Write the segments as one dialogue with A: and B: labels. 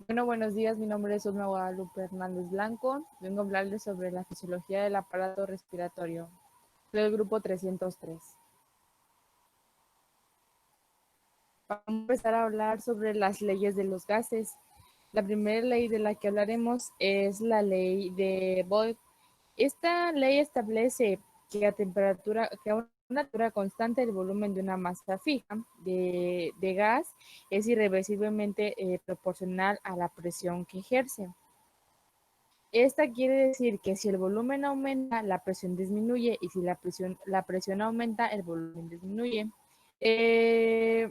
A: Bueno, buenos días. Mi nombre es Osma Guadalupe Hernández Blanco. Vengo a hablarles sobre la fisiología del aparato respiratorio del grupo 303. Vamos a empezar a hablar sobre las leyes de los gases. La primera ley de la que hablaremos es la ley de Boyle. Esta ley establece que a una temperatura constante el volumen de una masa fija de gas es irreversiblemente proporcional a la presión que ejerce. Esta quiere decir que si el volumen aumenta, la presión disminuye y si la presión aumenta, el volumen disminuye. Eh,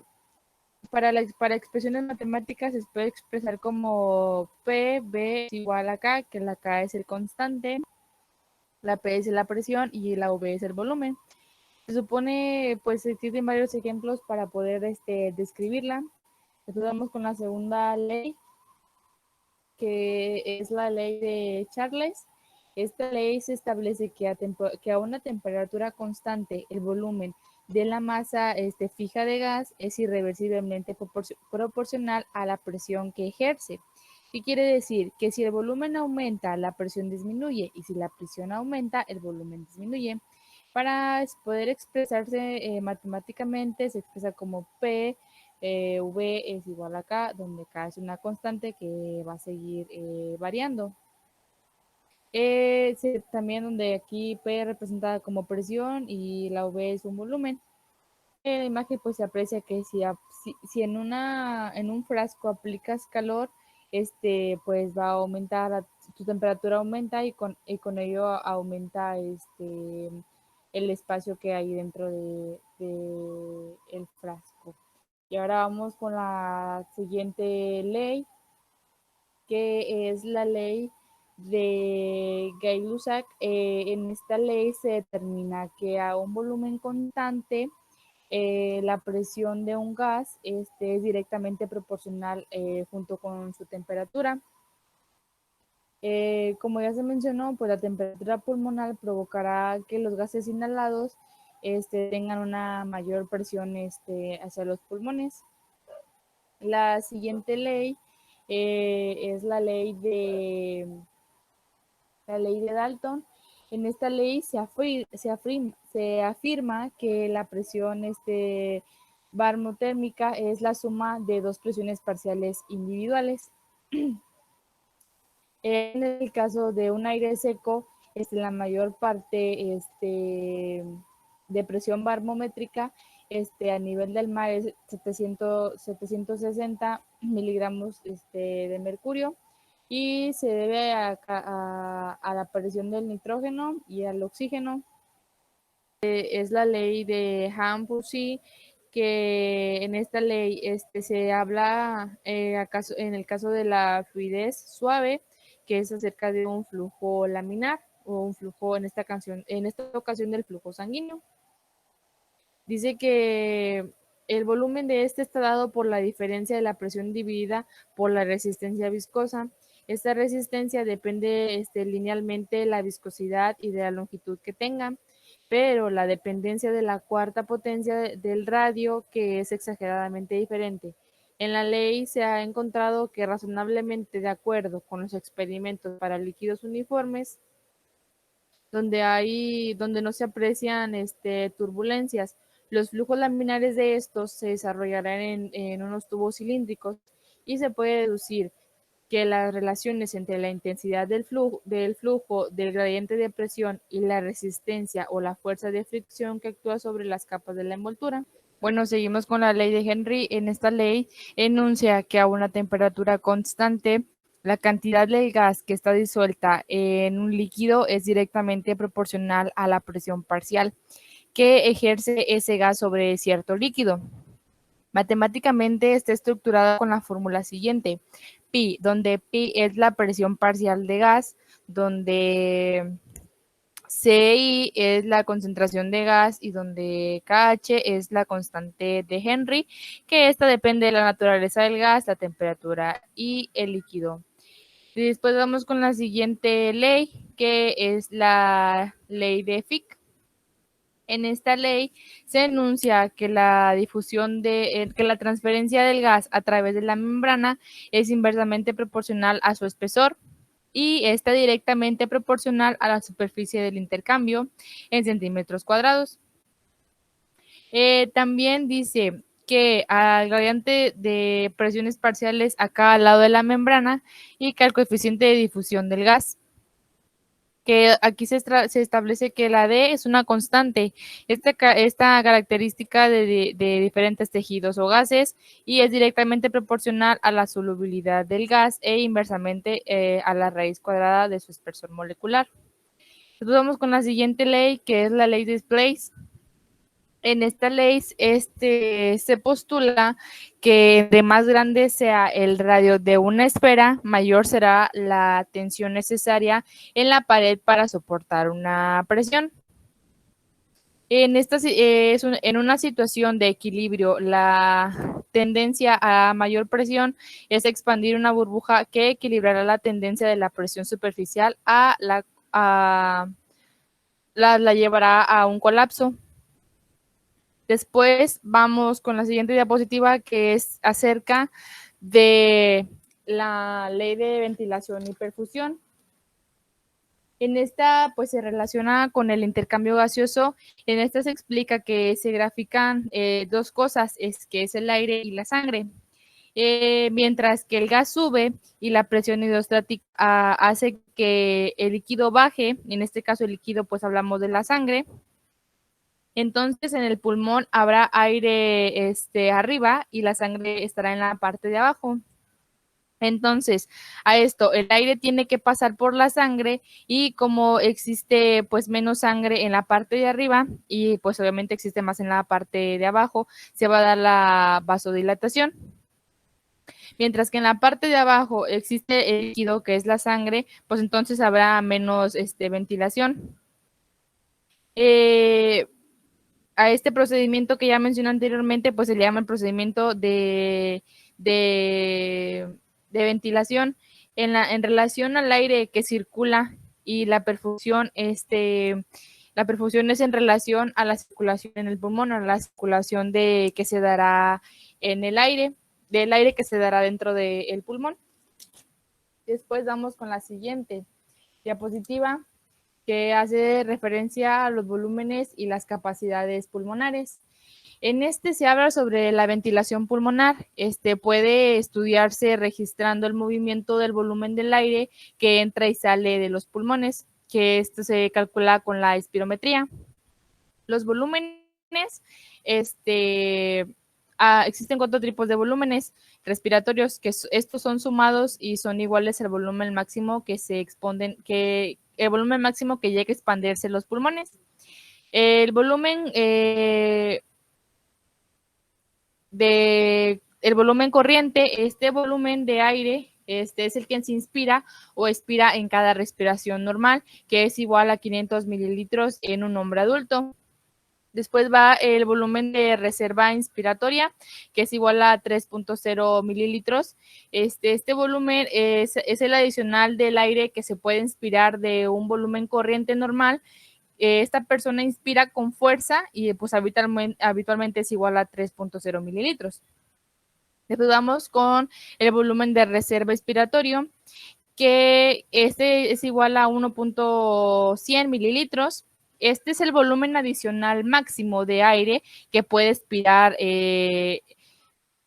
A: para expresiones matemáticas se puede expresar como PV es igual a K, que la K es el constante, la P es la presión y la V es el volumen. Se supone, pues existen varios ejemplos para poder describirla. Entonces vamos con la segunda ley, que es la ley de Charles. Esta ley se establece que a una temperatura constante el volumen de la masa fija de gas es irreversiblemente proporcional a la presión que ejerce. ¿Qué quiere decir? Que si el volumen aumenta, la presión disminuye y si la presión aumenta, el volumen disminuye. Para poder expresarse matemáticamente, se expresa como P V es igual a K, donde K es una constante que va a seguir variando. También donde aquí P representada como presión y la V es un volumen. En la imagen pues se aprecia que si en un frasco aplicas calor, pues va a aumentar, tu temperatura aumenta y con ello aumenta el espacio que hay dentro de el frasco. Y ahora vamos con la siguiente ley, que es la ley de Gay-Lussac. En esta ley se determina que a un volumen constante, la presión de un gas es directamente proporcional junto con su temperatura. Como ya se mencionó, pues la temperatura pulmonar provocará que los gases inhalados tengan una mayor presión hacia los pulmones. La siguiente ley es la ley de Dalton. En esta ley se afirma que la presión barmotérmica es la suma de dos presiones parciales individuales. En el caso de un aire seco, la mayor parte de presión barmométrica a nivel del mar es 760 miligramos de mercurio y se debe a la aparición del nitrógeno y al oxígeno. Es la ley de Han-Pussy, que en esta ley se habla en el caso de la fluidez suave, que es acerca de un flujo laminar o un flujo en esta ocasión del flujo sanguíneo. Dice que el volumen de este está dado por la diferencia de la presión dividida por la resistencia viscosa. Esta resistencia depende linealmente de la viscosidad y de la longitud que tenga, pero la dependencia de la cuarta potencia del radio, que es exageradamente diferente. En la ley se ha encontrado que razonablemente de acuerdo con los experimentos para líquidos uniformes, donde no se aprecian turbulencias. Los flujos laminares de estos se desarrollarán en unos tubos cilíndricos y se puede deducir que las relaciones entre la intensidad del gradiente de presión y la resistencia o la fuerza de fricción que actúa sobre las capas de la envoltura. Bueno, seguimos con la ley de Henry. En esta ley enuncia que a una temperatura constante, la cantidad del gas que está disuelta en un líquido es directamente proporcional a la presión parcial que ejerce ese gas sobre cierto líquido. Matemáticamente está estructurado con la fórmula siguiente: pi, donde pi es la presión parcial de gas, donde CI es la concentración de gas y donde KH es la constante de Henry, que esta depende de la naturaleza del gas, la temperatura y el líquido. Y después vamos con la siguiente ley, que es la ley de Fick. En esta ley se enuncia que la que la transferencia del gas a través de la membrana es inversamente proporcional a su espesor y está directamente proporcional a la superficie del intercambio en centímetros cuadrados. También dice que al gradiente de presiones parciales a cada lado de la membrana y que al coeficiente de difusión del gas, que aquí se establece que la D es una constante, esta característica de diferentes tejidos o gases, y es directamente proporcional a la solubilidad del gas e inversamente a la raíz cuadrada de su espesor molecular. Entonces vamos con la siguiente ley, que es la ley de Blaise. En esta ley se postula que de más grande sea el radio de una esfera, mayor será la tensión necesaria en la pared para soportar una presión. En una situación de equilibrio, la tendencia a mayor presión es expandir una burbuja que equilibrará la tendencia de la presión superficial la llevará a un colapso. Después vamos con la siguiente diapositiva, que es acerca de la ley de ventilación y perfusión. En esta, pues se relaciona con el intercambio gaseoso. En esta se explica que se grafican dos cosas, que es el aire y la sangre. Mientras que el gas sube y la presión hidrostática hace que el líquido baje, en este caso el líquido, pues hablamos de la sangre. Entonces en el pulmón habrá aire arriba y la sangre estará en la parte de abajo. Entonces, a esto, el aire tiene que pasar por la sangre y como existe pues menos sangre en la parte de arriba y pues obviamente existe más en la parte de abajo, se va a dar la vasodilatación. Mientras que en la parte de abajo existe el líquido que es la sangre, pues entonces habrá menos ventilación. A este procedimiento que ya mencioné anteriormente, pues se le llama el procedimiento de ventilación. En relación al aire que circula y la perfusión es en relación a la circulación en el pulmón, a la circulación que se dará en el aire, del aire que se dará dentro del pulmón. Después vamos con la siguiente diapositiva, que hace referencia a los volúmenes y las capacidades pulmonares. En se habla sobre la ventilación pulmonar. Puede estudiarse registrando el movimiento del volumen del aire que entra y sale de los pulmones, que esto se calcula con la espirometría. Los volúmenes, existen 4 tipos de volúmenes respiratorios, que estos son sumados y son iguales al volumen máximo el volumen máximo que llega a expandirse los pulmones. El volumen el volumen corriente, este volumen de aire, es el que se inspira o expira en cada respiración normal, que es igual a 500 mililitros en un hombre adulto. Después va el volumen de reserva inspiratoria, que es igual a 3.0 mililitros. Este volumen es el adicional del aire que se puede inspirar de un volumen corriente normal. Esta persona inspira con fuerza y pues habitualmente es igual a 3.0 mililitros. Después vamos con el volumen de reserva expiratorio, que es igual a 1.100 mililitros. Este es el volumen adicional máximo de aire que puede expirar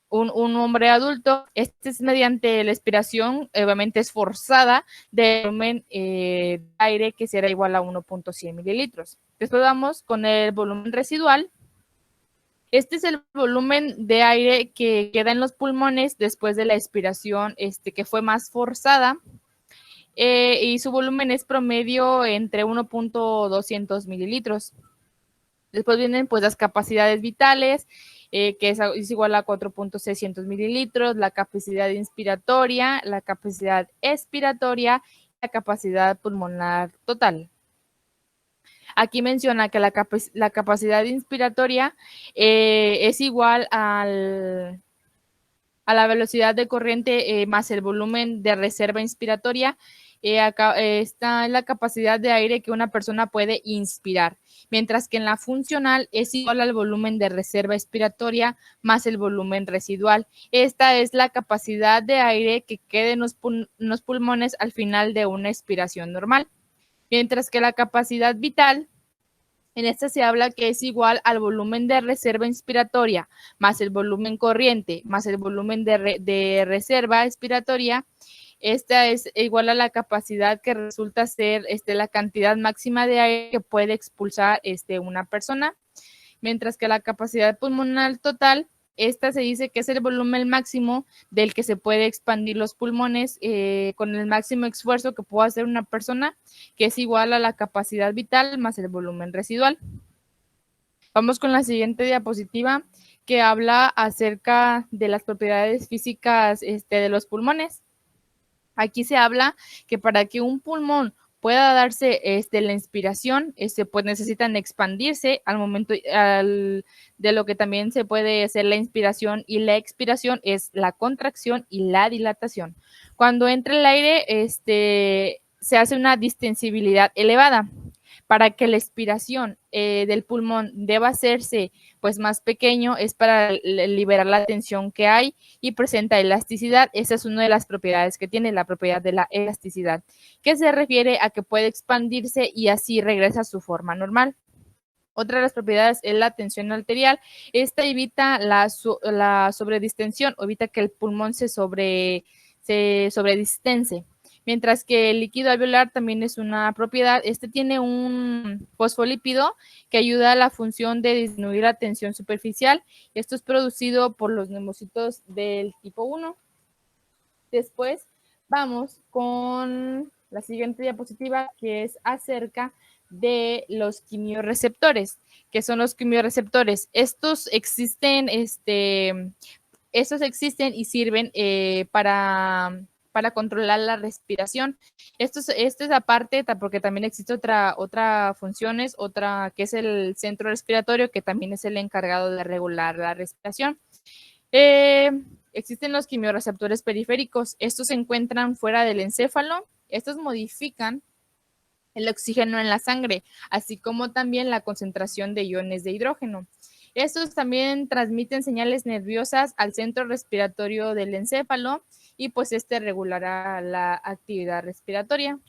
A: un hombre adulto. Este es mediante la expiración, obviamente es forzada, de volumen de aire que será igual a 1.100 mililitros. Después vamos con el volumen residual. Este es el volumen de aire que queda en los pulmones después de la expiración que fue más forzada. Y su volumen es promedio entre 1.200 mililitros. Después vienen pues las capacidades vitales, que es igual a 4.600 mililitros, la capacidad inspiratoria, la capacidad expiratoria, la capacidad pulmonar total. Aquí menciona que la capacidad inspiratoria es igual a la velocidad de corriente más el volumen de reserva inspiratoria. Acá está la capacidad de aire que una persona puede inspirar, mientras que en la funcional es igual al volumen de reserva expiratoria más el volumen residual. Esta es la capacidad de aire que quede en los pulmones al final de una expiración normal, mientras que la capacidad vital, en esta se habla que es igual al volumen de reserva inspiratoria más el volumen corriente más el volumen de reserva expiratoria. Esta es igual a la capacidad que resulta ser la cantidad máxima de aire que puede expulsar una persona, mientras que la capacidad pulmonar total, esta se dice que es el volumen máximo del que se puede expandir los pulmones con el máximo esfuerzo que pueda hacer una persona, que es igual a la capacidad vital más el volumen residual. Vamos con la siguiente diapositiva, que habla acerca de las propiedades físicas de los pulmones. Aquí se habla que para que un pulmón pueda darse la inspiración, pues necesitan expandirse al momento de lo que también se puede hacer la inspiración, y la expiración es la contracción y la dilatación. Cuando entra el aire, se hace una distensibilidad elevada. Para que la expiración del pulmón deba hacerse pues más pequeño, es para liberar la tensión que hay y presenta elasticidad. Esa es una de las propiedades que tiene, la propiedad de la elasticidad, que se refiere a que puede expandirse y así regresa a su forma normal. Otra de las propiedades es la tensión arterial. Esta evita la sobredistensión, o evita que el pulmón se sobredistense. Mientras que el líquido alveolar también es una propiedad. Este tiene un fosfolípido que ayuda a la función de disminuir la tensión superficial. Esto es producido por los neumocitos del tipo 1. Después vamos con la siguiente diapositiva, que es acerca de los quimiorreceptores. ¿Qué son los quimiorreceptores? Estos existen y sirven para controlar la respiración. Esto es aparte, porque también existe otra funciones, otra que es el centro respiratorio, que también es el encargado de regular la respiración. Existen los quimiorreceptores periféricos. Estos se encuentran fuera del encéfalo. Estos modifican el oxígeno en la sangre, así como también la concentración de iones de hidrógeno. Estos también transmiten señales nerviosas al centro respiratorio del encéfalo, y pues regulará la actividad respiratoria.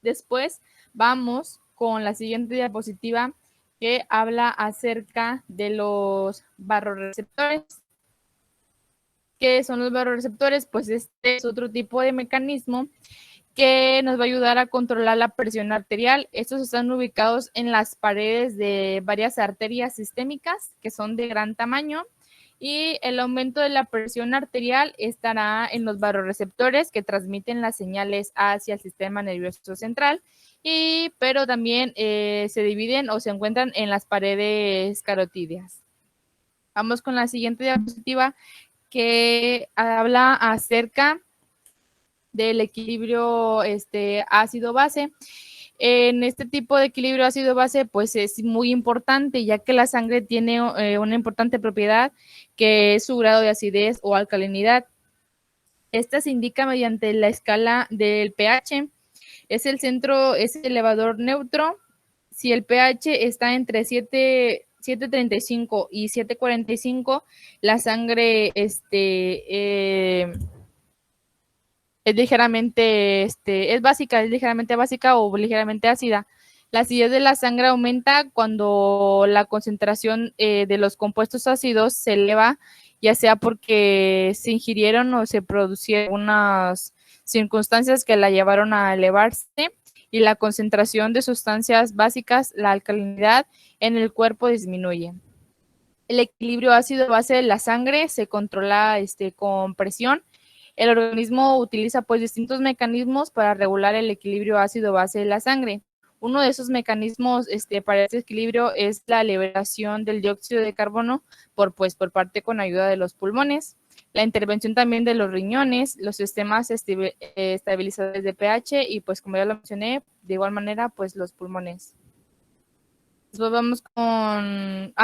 A: Después vamos con la siguiente diapositiva, que habla acerca de los barroreceptores. ¿Qué son los barroreceptores? Pues este es otro tipo de mecanismo que nos va a ayudar a controlar la presión arterial. Estos están ubicados en las paredes de varias arterias sistémicas que son de gran tamaño, y el aumento de la presión arterial estará en los barroreceptores, que transmiten las señales hacia el sistema nervioso central, pero también se dividen o se encuentran en las paredes carotídeas. Vamos con la siguiente diapositiva, que habla acerca del equilibrio ácido-base. En este tipo de equilibrio ácido-base, pues es muy importante, ya que la sangre tiene una importante propiedad, que es su grado de acidez o alcalinidad. Esta se indica mediante la escala del pH. Es el elevador neutro. Si el pH está entre 7.35 y 7.45, la sangre es ligeramente, es ligeramente básica o ligeramente ácida. La acidez de la sangre aumenta cuando la concentración de los compuestos ácidos se eleva, ya sea porque se ingirieron o se producieron unas circunstancias que la llevaron a elevarse, y la concentración de sustancias básicas, la alcalinidad en el cuerpo disminuye. El equilibrio ácido-base de la sangre se controla con presión. El organismo utiliza pues distintos mecanismos para regular el equilibrio ácido-base de la sangre. Uno de esos mecanismos para este equilibrio es la liberación del dióxido de carbono por parte con ayuda de los pulmones, la intervención también de los riñones, los sistemas estabilizadores de pH y pues como ya lo mencioné, de igual manera pues los pulmones. Después vamos con...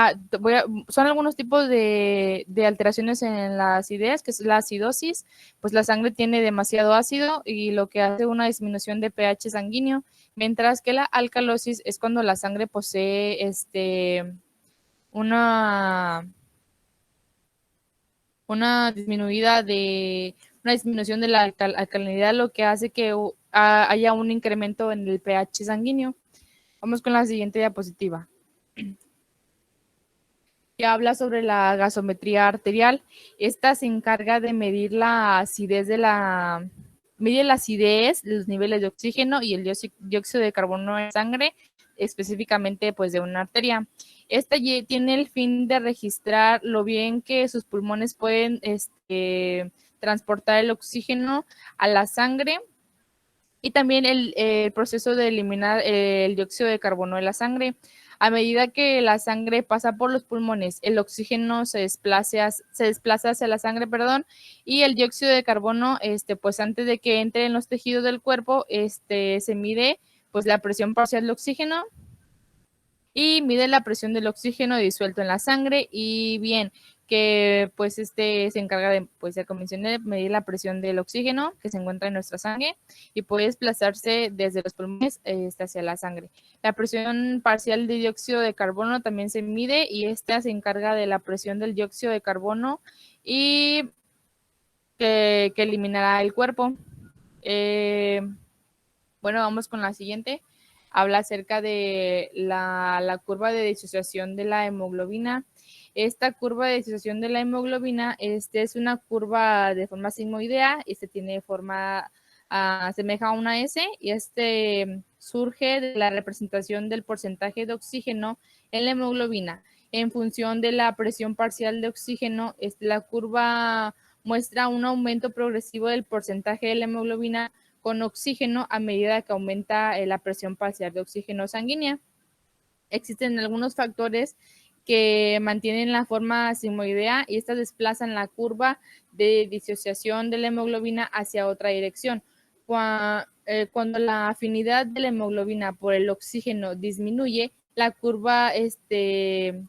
A: son algunos tipos de alteraciones en las ideas, que es la acidosis. Pues la sangre tiene demasiado ácido y lo que hace una disminución de pH sanguíneo, mientras que la alcalosis es cuando la sangre posee una, una disminuida de una disminución de la alcalinidad, lo que hace que haya un incremento en el pH sanguíneo. Vamos con la siguiente diapositiva, que habla sobre la gasometría arterial. Esta se encarga de medir la acidez mide la acidez, los niveles de oxígeno y el dióxido de carbono en sangre, específicamente pues de una arteria. Esta tiene el fin de registrar lo bien que sus pulmones pueden transportar el oxígeno a la sangre y también el proceso de eliminar el dióxido de carbono de la sangre. A medida que la sangre pasa por los pulmones, el oxígeno se desplaza hacia la sangre, perdón, y el dióxido de carbono, pues antes de que entre en los tejidos del cuerpo, se mide pues la presión parcial de oxígeno y mide la presión del oxígeno disuelto en la sangre. Y bien, que pues se encarga de, pues ya mencioné, medir la presión del oxígeno que se encuentra en nuestra sangre y puede desplazarse desde los pulmones hacia la sangre. La presión parcial de dióxido de carbono también se mide y esta se encarga de la presión del dióxido de carbono y que eliminará el cuerpo. Bueno, vamos con la siguiente. Habla acerca de la curva de disociación de la hemoglobina. Esta curva de disociación de la hemoglobina es una curva de forma sigmoidea. Tiene forma, asemeja a una S y surge de la representación del porcentaje de oxígeno en la hemoglobina. En función de la presión parcial de oxígeno, la curva muestra un aumento progresivo del porcentaje de la hemoglobina con oxígeno a medida que aumenta la presión parcial de oxígeno sanguínea. Existen algunos factores que mantienen la forma sigmoidea y estas desplazan la curva de disociación de la hemoglobina hacia otra dirección. Cuando la afinidad de la hemoglobina por el oxígeno disminuye, la curva se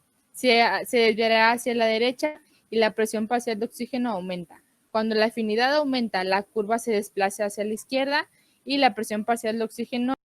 A: desviará hacia la derecha y la presión parcial de oxígeno aumenta. Cuando la afinidad aumenta, la curva se desplaza hacia la izquierda y la presión parcial de oxígeno